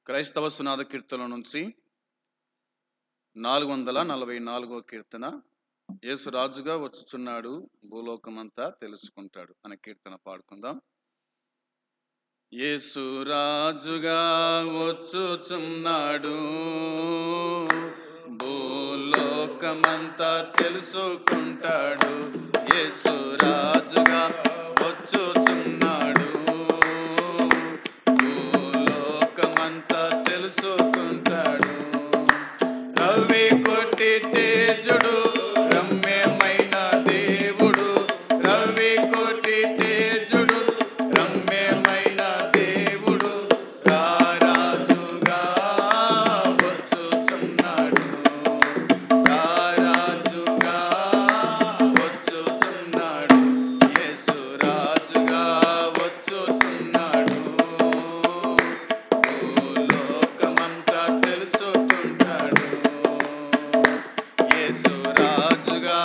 క్రైస్తవ సునాద కీర్తన నుంచి 444వ కీర్తన. యేసు రాజుగా వచ్చుచున్నాడు, భూలోకమంతా తెలుసుకుంటాడు అనే కీర్తన పాడుకుందాం. యేసు రాజుగా వచ్చుచున్నాడు, భూలోకమంతా తెలుసుకుంటాడు. యేసు రాజుగా వచ్చుచున్నాడు, భూలోకమంతా తెలుసుకుంటాడు. రవి కొట్టి తేజుడు, రమ్యమైన దేవుడు. రవి కొట్టి తేజుడు, రమ్యమైన దేవుడు. రారాజుగా వచ్చుచున్నాడు, రారాజుగా వచ్చుచున్నాడు. యేసు రాజుగా వచ్చుచున్నాడు, భూలోకమంతా తెలుసుకుంటాడు. యేసు రాజుగా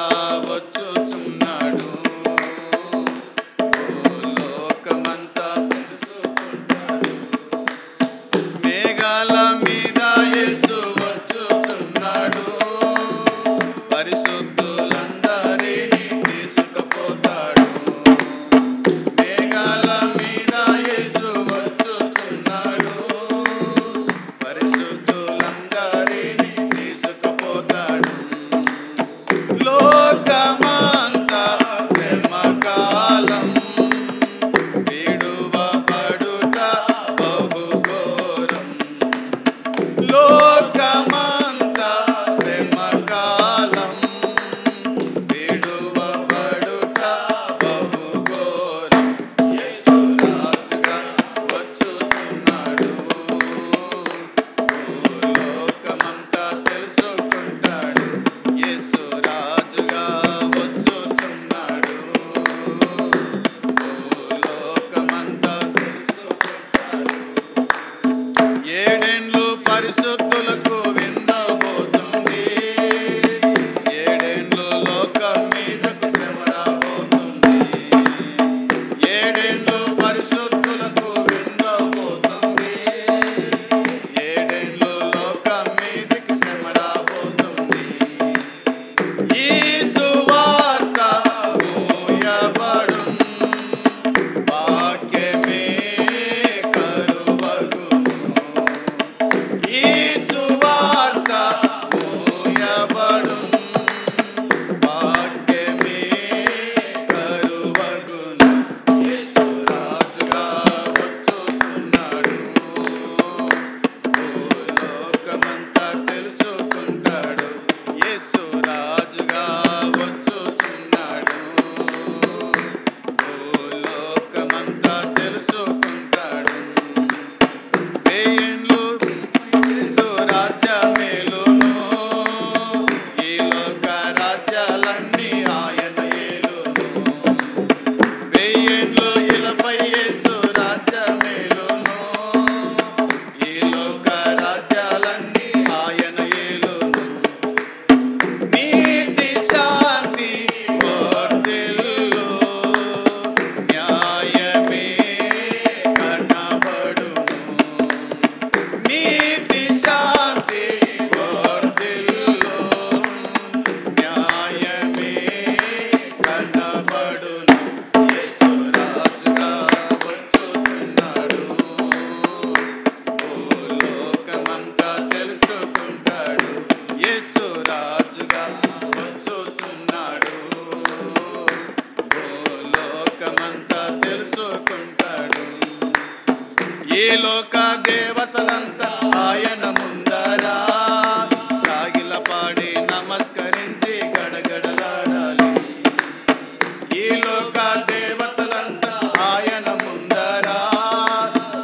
వచ్చుచున్నాడు, భూలోకమంతా తెలుసుకుంటాడు. మేఘాల మీద యేసు వచ్చుచున్నాడు, పరిశుద్ధులందరినీ తీసుకుపోతాడు. మేఘాల మీద యేసు వచ్చుచున్నాడు, పరిశుద్ధులందరినీ తీసుకుపోతాడు. లోకమంతా శ్రమకాలం, విడువబడుట బహు ఘోరం. లోకమంతా శ్రమకాలం, విడువబడుట బహు ఘోరం. యేసు రాజుగా వచ్చుచున్నాడు, భూలోకమంతా తెలుసుకుంటాడు. యేసు రాజుగా వచ్చుచున్నాడు, భూలోకమంతా తెలుసుకుంటాడు. ఏడేండ్లు పరిశుద్ధులకు విందబోతుంది, ఏడేండ్లు లోకం మీదకు శ్రమ రాబోతుంది. ఏడేండ్లు పరిశుద్ధులకు విందబోతుంది, ఏడేండ్లు లోకం మీదకి శ్రమ రాబోతుంది. ఈ సువార్త మోయబడును, వాక్యమే కరువగును. ఈ సువార్త మోయబడును, వాక్యమే కరువగును. యేసు రాజుగా వచ్చుచున్నాడు, భూలోకమంతా తెలుసుకుంటాడు. యేసు రాజుగా వచ్చుచున్నాడు, భూలోకమంతా తెలుసుకుంటాడు. వేయిండ్లు యేసు రాజ్యమేలును, ఈ లోక రాజ్యాలన్నీ ఆయన ఏలును. వేయిండ్లు ఇలపై యేసు రాజ్యమేలును, ఈ లోక రాజ్యాలన్నీ ఆయన ఏలును. నీతి శాంతి వర్ధిల్లు, న్యాయమే కనబడును. నీతి శాంతి వర్ధిల్లు, న్యాయమే కనబడును. యేసు రాజుగా వచ్చుచున్నాడు, భూలోకమంతా తెలుసుకుంటాడు. యేసు రాజుగా వచ్చుచున్నాడు, భూలోకమంతా తెలుసుకుంటాడు. ఈ లోక దేవతలంతా ఆయన ముందరా సాగిలపాడి నమస్కరించి గడగడలాడాలి. ఈ లోక దేవతలంతా ఆయన ముందరా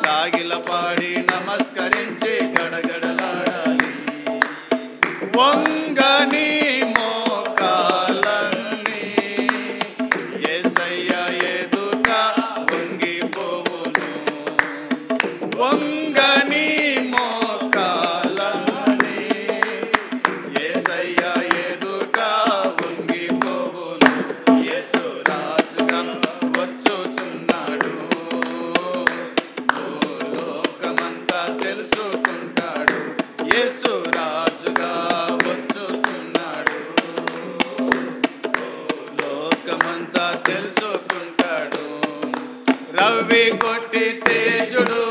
సాగిలపాడి నమస్కరించి గడగడలాడాలి. వంగని మోకాలన్నీ యేసయ్య ఎదుట వంగిపోవును. వంగని మోకాలన్నీ అట్టి తేజుడు